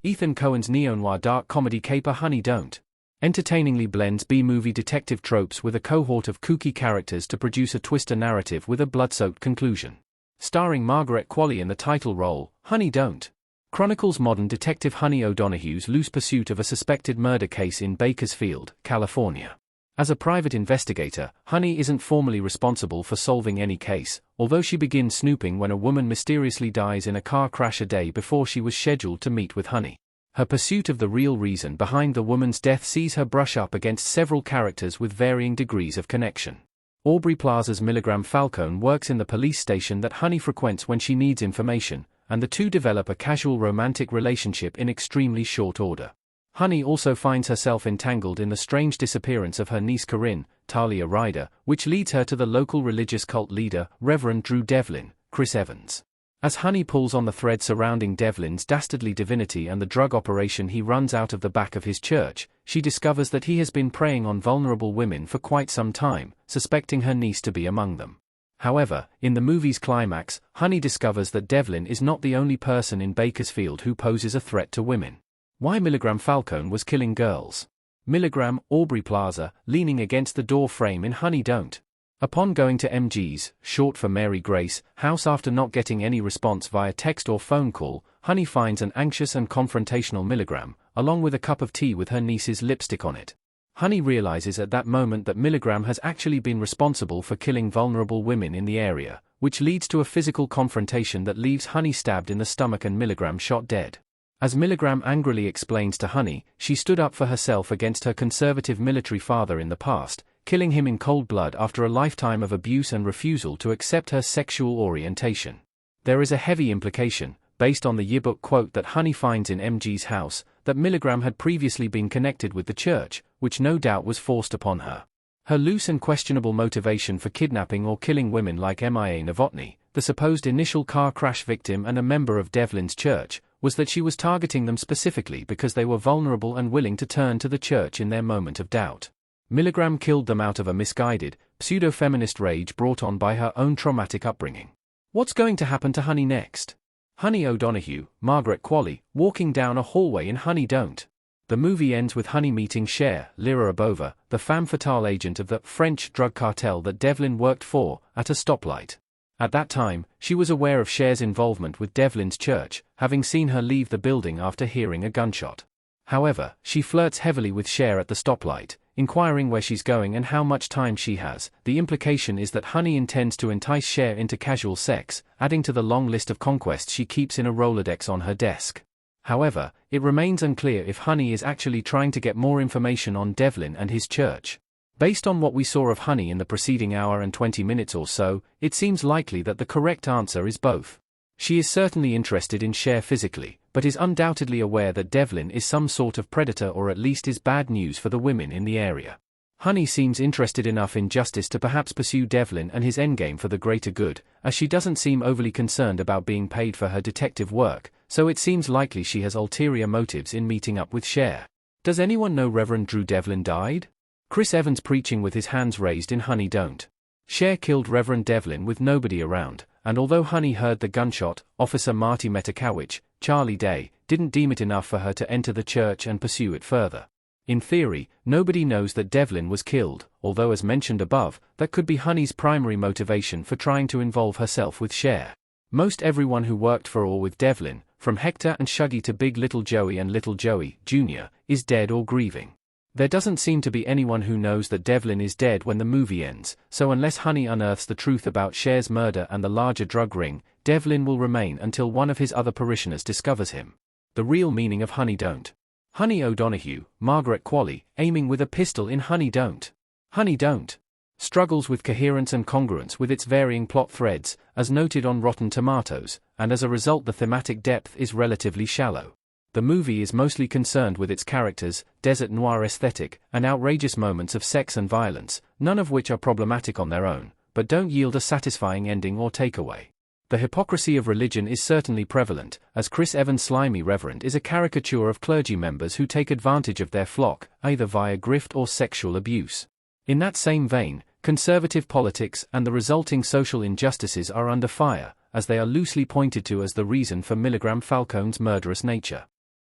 Ethan Coen's neo-noir dark comedy caper Honey Don't entertainingly blends B-movie detective tropes with a cohort of kooky characters to produce a twister narrative with a blood-soaked conclusion. Starring Margaret Qualley in the title role, Honey Don't chronicles modern detective Honey O'Donohue's loose pursuit of a suspected murder case in Bakersfield, California. As a private investigator, Honey isn't formally responsible for solving any case, although she begins snooping when a woman mysteriously dies in a car crash a day before she was scheduled to meet with Honey. Her pursuit of the real reason behind the woman's death sees her brush up against several characters with varying degrees of connection. Aubrey Plaza's Milligram Falcone works in the police station that Honey frequents when she needs information, and the two develop a casual romantic relationship in extremely short order. Honey also finds herself entangled in the strange disappearance of her niece Corinne, Talia Ryder, which leads her to the local religious cult leader, Reverend Drew Devlin, Chris Evans. As Honey pulls on the thread surrounding Devlin's dastardly divinity and the drug operation he runs out of the back of his church, she discovers that he has been preying on vulnerable women for quite some time, suspecting her niece to be among them. However, in the movie's climax, Honey discovers that Devlin is not the only person in Bakersfield who poses a threat to women. Why Milligram Falcone was killing girls. Milligram, Aubrey Plaza, leaning against the door frame in Honey Don't. Upon going to MG's, short for Mary Grace, house after not getting any response via text or phone call, Honey finds an anxious and confrontational Milligram, along with a cup of tea with her niece's lipstick on it. Honey realizes at that moment that Milligram has actually been responsible for killing vulnerable women in the area, which leads to a physical confrontation that leaves Honey stabbed in the stomach and Milligram shot dead. As Milligram angrily explains to Honey, she stood up for herself against her conservative military father in the past, killing him in cold blood after a lifetime of abuse and refusal to accept her sexual orientation. There is a heavy implication, based on the yearbook quote that Honey finds in MG's house, that Milligram had previously been connected with the church, which no doubt was forced upon her. Her loose and questionable motivation for kidnapping or killing women like Mia Novotny, the supposed initial car crash victim and a member of Devlin's church, was that she was targeting them specifically because they were vulnerable and willing to turn to the church in their moment of doubt. Milligram killed them out of a misguided, pseudo-feminist rage brought on by her own traumatic upbringing. What's going to happen to Honey next? Honey O'Donohue, Margaret Qualley, walking down a hallway in Honey Don't. The movie ends with Honey meeting Cher, Lyra Abova, the femme fatale agent of the French drug cartel that Devlin worked for, at a stoplight. At that time, she was aware of Cher's involvement with Devlin's church, having seen her leave the building after hearing a gunshot. However, she flirts heavily with Cher at the stoplight, inquiring where she's going and how much time she has. The implication is that Honey intends to entice Cher into casual sex, adding to the long list of conquests she keeps in a Rolodex on her desk. However, it remains unclear if Honey is actually trying to get more information on Devlin and his church. Based on what we saw of Honey in the preceding hour and 20 minutes or so, it seems likely that the correct answer is both. She is certainly interested in Cher physically, but is undoubtedly aware that Devlin is some sort of predator or at least is bad news for the women in the area. Honey seems interested enough in justice to perhaps pursue Devlin and his endgame for the greater good, as she doesn't seem overly concerned about being paid for her detective work, so it seems likely she has ulterior motives in meeting up with Cher. Does anyone know Reverend Drew Devlin died? Chris Evans preaching with his hands raised in Honey Don't. Cher killed Reverend Devlin with nobody around, and although Honey heard the gunshot, Officer Marty Metakowicz, Charlie Day, didn't deem it enough for her to enter the church and pursue it further. In theory, nobody knows that Devlin was killed, although as mentioned above, that could be Honey's primary motivation for trying to involve herself with Cher. Most everyone who worked for or with Devlin, from Hector and Shuggy to Big Little Joey and Little Joey, Jr., is dead or grieving. There doesn't seem to be anyone who knows that Devlin is dead when the movie ends, so unless Honey unearths the truth about Cher's murder and the larger drug ring, Devlin will remain until one of his other parishioners discovers him. The real meaning of Honey Don't. Honey O'Donohue, Margaret Qualley, aiming with a pistol in Honey Don't. Honey Don't struggles with coherence and congruence with its varying plot threads, as noted on Rotten Tomatoes, and as a result the thematic depth is relatively shallow. The movie is mostly concerned with its characters, desert noir aesthetic, and outrageous moments of sex and violence, none of which are problematic on their own, but don't yield a satisfying ending or takeaway. The hypocrisy of religion is certainly prevalent, as Chris Evans' slimy reverend is a caricature of clergy members who take advantage of their flock, either via grift or sexual abuse. In that same vein, conservative politics and the resulting social injustices are under fire, as they are loosely pointed to as the reason for Milligram Falcone's murderous nature.